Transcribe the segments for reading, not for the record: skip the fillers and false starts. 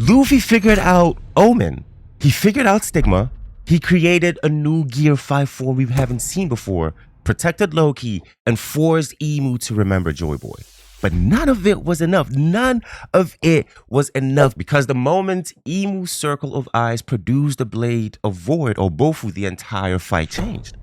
Luffy figured out Omen. He figured out Stigma. He created a new Gear 5 form we haven't seen before, protected Loki, and forced Emu to remember Joy Boy. But none of it was enough. None of it was enough, because the moment Emu's circle of eyes produced the blade of Void or Bofu, the entire fight changed.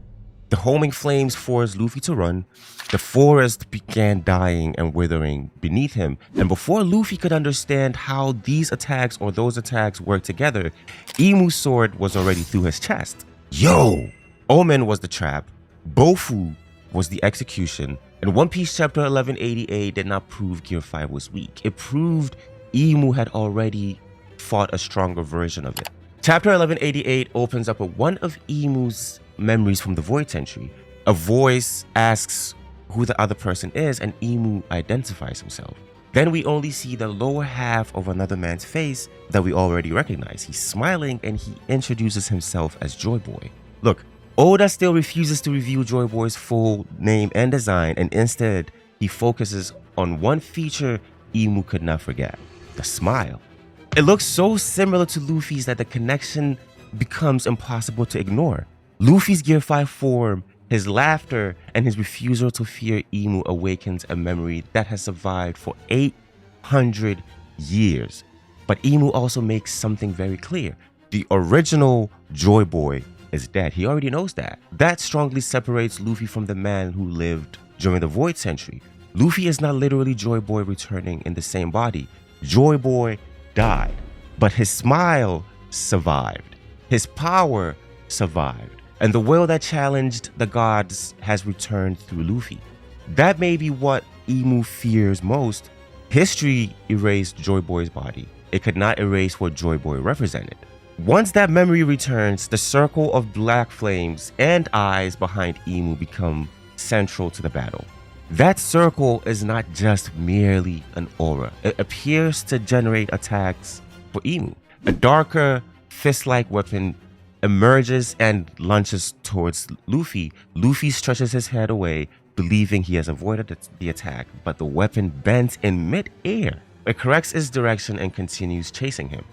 The homing flames forced Luffy to run. The forest began dying and withering beneath him. And before Luffy could understand how these attacks or those attacks work together, Emu's sword was already through his chest. Yo! Omen was the trap. Bofu was the execution. And One Piece chapter 1188 did not prove Gear 5 was weak. It proved Emu had already fought a stronger version of it. Chapter 1188 opens up with one of Emu's memories from the Void Century. A voice asks who the other person is, and Emu identifies himself. Then we only see the lower half of another man's face that we already recognize. He's smiling and he introduces himself as Joy Boy. Look, Oda still refuses to reveal Joy Boy's full name and design, and instead he focuses on one feature Emu could not forget: the smile. It looks so similar to Luffy's that the connection becomes impossible to ignore. Luffy's Gear 5 form, his laughter, and his refusal to fear Emu awakens a memory that has survived for 800 years. But Emu also makes something very clear. The original Joy Boy is dead. He already knows that. That strongly separates Luffy from the man who lived during the Void Century. Luffy is not literally Joy Boy returning in the same body. Joy Boy died, but his smile survived. His power survived. And the will that challenged the gods has returned through Luffy. That may be what Emu fears most. History erased Joy Boy's body. It could not erase what Joy Boy represented. Once that memory returns, the circle of black flames and eyes behind Emu become central to the battle. That circle is not just merely an aura. It appears to generate attacks for Emu. A darker, fist-like weapon emerges and lunges towards Luffy. Luffy stretches his head away, believing he has avoided the attack, but the weapon bends in mid-air. It corrects its direction and continues chasing him.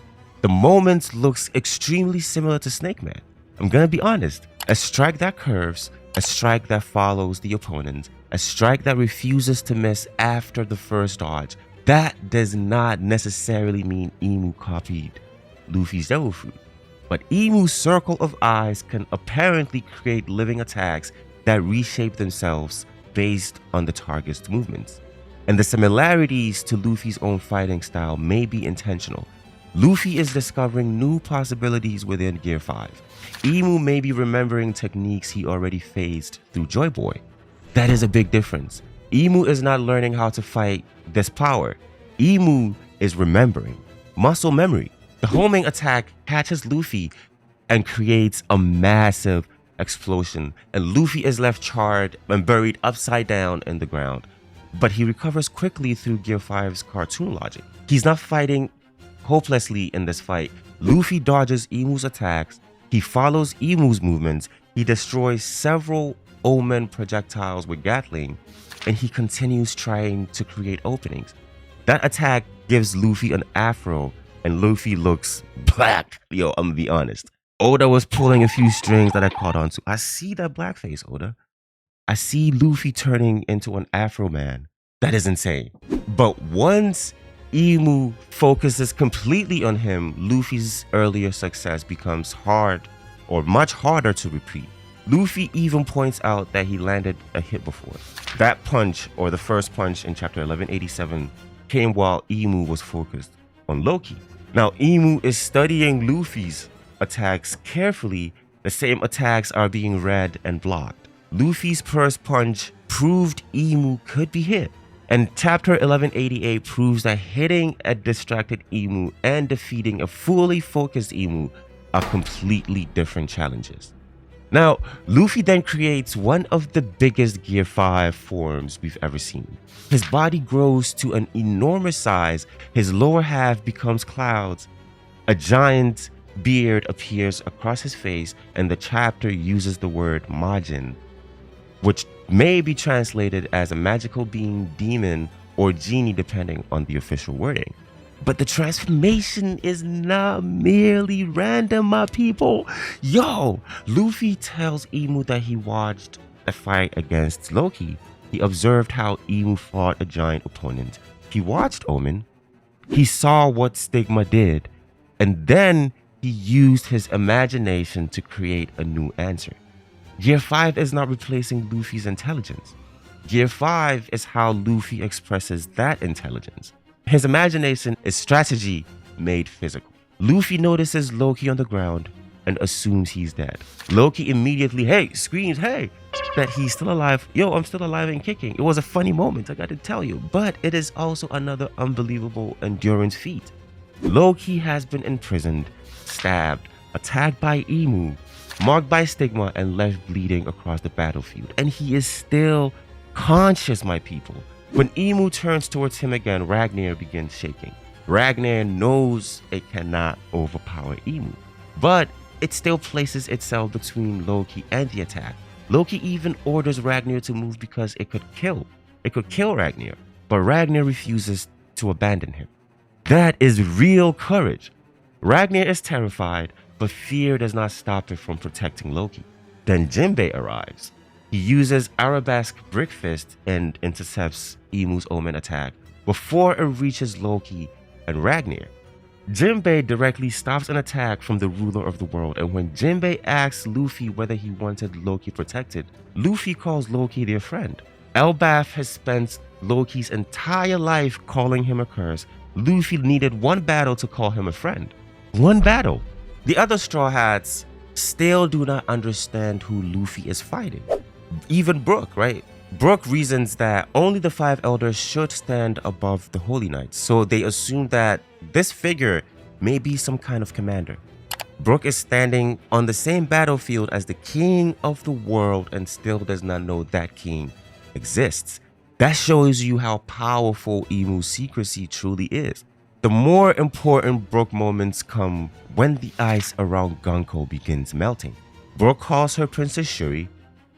The moment looks extremely similar to Snakeman. I'm gonna be honest. A strike that curves, a strike that follows the opponent, a strike that refuses to miss after the first dodge. That does not necessarily mean Emu copied Luffy's Devil Fruit. But Emu's circle of eyes can apparently create living attacks that reshape themselves based on the target's movements. And the similarities to Luffy's own fighting style may be intentional. Luffy is discovering new possibilities within Gear 5. Emu may be remembering techniques he already phased through Joy Boy. That is a big difference. Emu is not learning how to fight this power. Emu is remembering. Muscle memory. The homing attack catches Luffy and creates a massive explosion, and Luffy is left charred and buried upside down in the ground. But he recovers quickly through Gear 5's cartoon logic. He's not fighting hopelessly in this fight. Luffy dodges Emu's attacks, he follows Emu's movements, he destroys several Omen projectiles with Gatling, and he continues trying to create openings. That attack gives Luffy an afro, and Luffy looks black. Yo, I'm gonna be honest. Oda was pulling a few strings that I caught on to. I see that blackface, Oda. I see Luffy turning into an Afro man. That is insane. But once Emu focuses completely on him, Luffy's earlier success becomes hard or much harder to repeat. Luffy even points out that he landed a hit before. That punch, or the first punch in chapter 1187, came while Emu was focused on Loki. Now, Emu is studying Luffy's attacks carefully. The same attacks are being read and blocked. Luffy's first punch proved Emu could be hit. And chapter 1188 proves that hitting a distracted Emu and defeating a fully focused Emu are completely different challenges. Now, Luffy then creates one of the biggest Gear 5 forms we've ever seen. His body grows to an enormous size, his lower half becomes clouds, a giant beard appears across his face, and the chapter uses the word Majin, which may be translated as a magical being, demon, or genie depending on the official wording. But the transformation is not merely random, my people. Yo, Luffy tells Imu that he watched a fight against Loki. He observed how Imu fought a giant opponent. He watched Omen. He saw what Stigma did. And then he used his imagination to create a new answer. Gear 5 is not replacing Luffy's intelligence. Gear 5 is how Luffy expresses that intelligence. His imagination is strategy made physical. Luffy notices Loki on the ground and assumes he's dead. Loki immediately, screams, that he's still alive. Yo, I'm still alive and kicking. It was a funny moment, I gotta tell you, but it is also another unbelievable endurance feat. Loki has been imprisoned, stabbed, attacked by Imu, marked by Stigma, and left bleeding across the battlefield. And he is still conscious, my people. When Imu turns towards him again, Ragnar begins shaking. Ragnar knows it cannot overpower Imu, but it still places itself between Loki and the attack. Loki even orders Ragnar to move because it could kill Ragnar, but Ragnar refuses to abandon him. That is real courage. Ragnar is terrified, but fear does not stop it from protecting Loki. Then Jinbei arrives. He uses Arabesque Brick Fist and intercepts Imu's Omen attack before it reaches Loki and Ragnar. Jinbei directly stops an attack from the ruler of the world, and when Jinbei asks Luffy whether he wanted Loki protected, Luffy calls Loki their friend. Elbaph has spent Loki's entire life calling him a curse. Luffy needed one battle to call him a friend. One battle. The other Straw Hats still do not understand who Luffy is fighting. Even Brook, right? Brook reasons that only the 5 elders should stand above the Holy Knights, so they assume that this figure may be some kind of commander. Brook is standing on the same battlefield as the king of the world and still does not know that king exists. That shows you how powerful Imu's secrecy truly is. The more important Brook moments come when the ice around Gunko begins melting. Brook calls her Princess Shuri,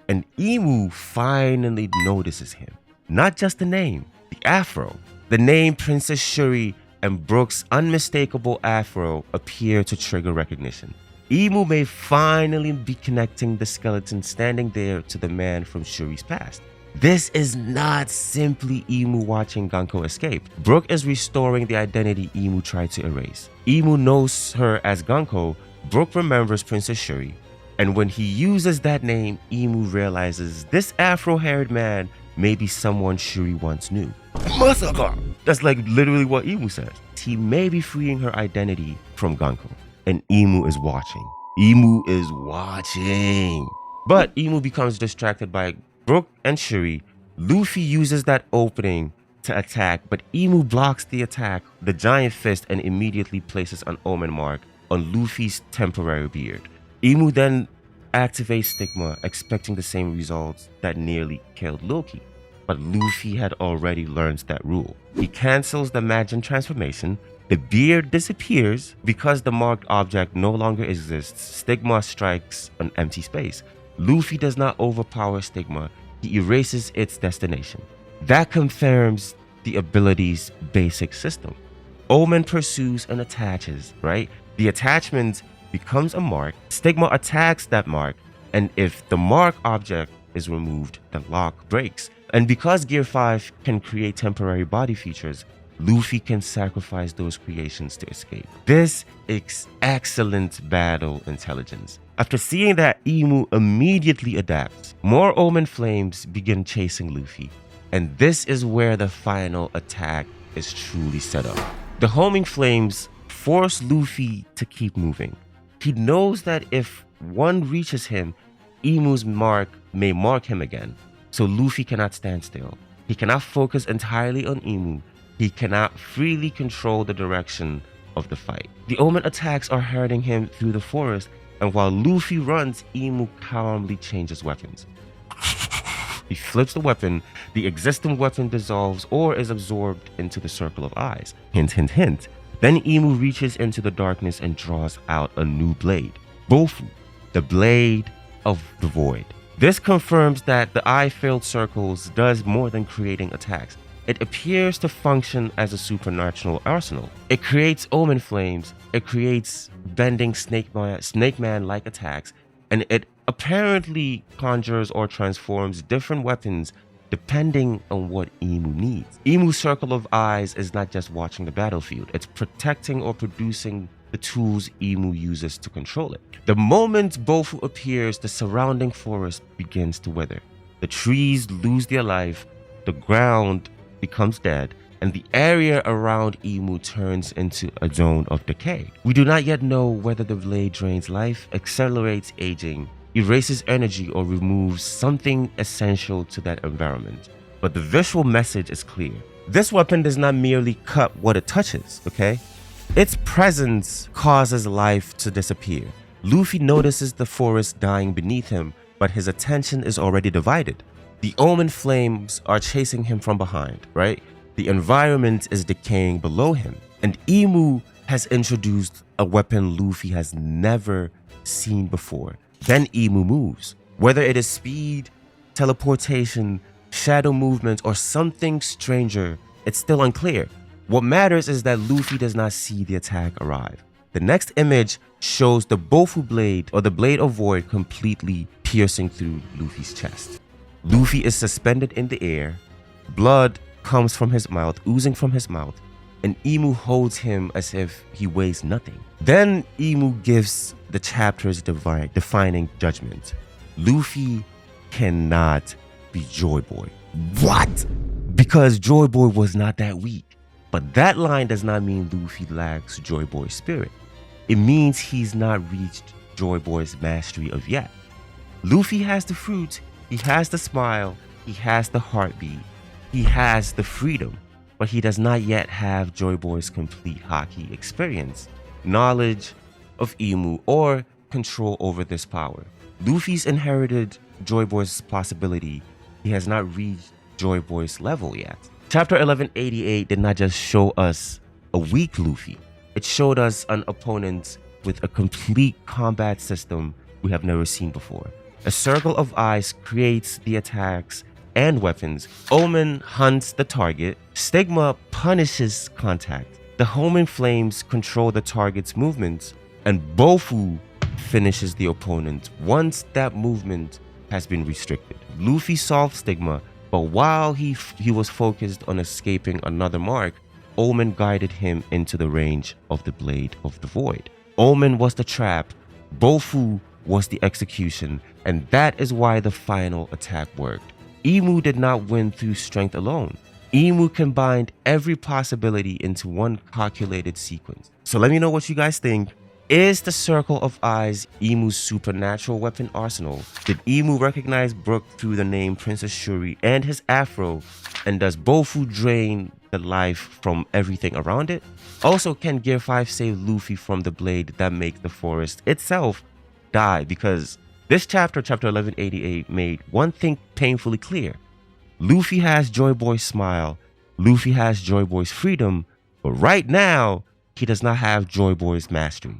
and Imu finally notices him. Not just the name, the afro. The name Princess Shuri and Brook's unmistakable afro appear to trigger recognition. Imu may finally be connecting the skeleton standing there to the man from Shuri's past. This is not simply Imu watching Gunko escape. Brook is restoring the identity Imu tried to erase. Imu knows her as Gunko. Brook remembers Princess Shuri. And when he uses that name, Imu realizes this afro-haired man may be someone Shuri once knew. Masaka! That's like literally what Imu says. He may be freeing her identity from Gunko. And Imu is watching. Imu is watching. But Imu becomes distracted by Brook and Shuri. Luffy uses that opening to attack, but Imu blocks the attack, the giant fist, and immediately places an Omen mark on Luffy's temporary beard. Imu then activates Stigma, expecting the same results that nearly killed Loki. But Luffy had already learned that rule. He cancels the Majin transformation. The beard disappears. Because the marked object no longer exists, Stigma strikes an empty space. Luffy does not overpower Stigma. He erases its destination. That confirms the ability's basic system. Omen pursues and attaches, right? The attachment becomes a mark. Stigma attacks that mark, and if the mark object is removed, the lock breaks. And because Gear 5 can create temporary body features, Luffy can sacrifice those creations to escape. This is excellent battle intelligence. After seeing that, Imu immediately adapts. More Omen flames begin chasing Luffy, and this is where the final attack is truly set up. The homing flames force Luffy to keep moving. He knows that if one reaches him, Imu's mark may mark him again, so Luffy cannot stand still. He cannot focus entirely on Imu. He cannot freely control the direction of the fight. The Omen attacks are hurting him through the forest, and while Luffy runs, Imu calmly changes weapons. He flips the weapon, the existing weapon dissolves or is absorbed into the circle of eyes. Hint, hint, hint. Then Imu reaches into the darkness and draws out a new blade, Bofu, the blade of the void. This confirms that the eye-filled circles does more than creating attacks. it appears to function as a supernatural arsenal. It creates Omen flames, it creates bending Snakeman-like attacks, and it apparently conjures or transforms different weapons depending on what Imu needs. Imu's circle of eyes is not just watching the battlefield, it's protecting or producing the tools Imu uses to control it. The moment Bofu appears, the surrounding forest begins to wither. The trees lose their life, the ground becomes dead, and the area around Imu turns into a zone of decay. We do not yet know whether the blade drains life, accelerates aging, erases energy, or removes something essential to that environment. But the visual message is clear. This weapon does not merely cut what it touches, okay? Its presence causes life to disappear. Luffy notices the forest dying beneath him, but his attention is already divided. The Omen flames are chasing him from behind, right? The environment is decaying below him. And Imu has introduced a weapon Luffy has never seen before. Then Imu moves. Whether it is speed, teleportation, shadow movement, or something stranger, it's still unclear. What matters is that Luffy does not see the attack arrive. The next image shows the Bofu blade, or the Blade of Void, completely piercing through Luffy's chest. Luffy is suspended in the air. Blood comes from his mouth, oozing from his mouth, and Imu holds him as if he weighs nothing. Then Imu gives the chapter's defining judgment. Luffy cannot be Joy Boy. What? Because Joy Boy was not that weak. But that line does not mean Luffy lacks Joy Boy's spirit. It means he's not reached Joy Boy's mastery of yet. Luffy has the fruit, he has the smile, he has the heartbeat, he has the freedom, but he does not yet have Joy Boy's complete Haki experience, knowledge of Imu, or control over this power. Luffy's inherited Joy Boy's possibility. He has not reached Joy Boy's level yet. Chapter 1188 did not just show us a weak Luffy. It showed us an opponent with a complete combat system we have never seen before. A circle of eyes creates the attacks and weapons. Omen hunts the target. Stigma punishes contact. The Omen flames control the target's movements. And Bofu finishes the opponent once that movement has been restricted. Luffy solved Stigma, but while he was focused on escaping another mark, Omen guided him into the range of the Blade of the Void. Omen was the trap, Bofu was the execution, and that is why the final attack worked. Imu did not win through strength alone. Imu combined every possibility into one calculated sequence. So let me know what you guys think. Is the Circle of Eyes Imu's supernatural weapon arsenal? Did Imu recognize Brook through the name Princess Shuri and his afro? And does Bofu drain the life from everything around it? Also, can Gear 5 save Luffy from the blade that makes the forest itself die? Because this chapter, chapter 1188, made one thing painfully clear. Luffy has Joy Boy's smile, Luffy has Joy Boy's freedom, but right now, he does not have Joy Boy's mastery.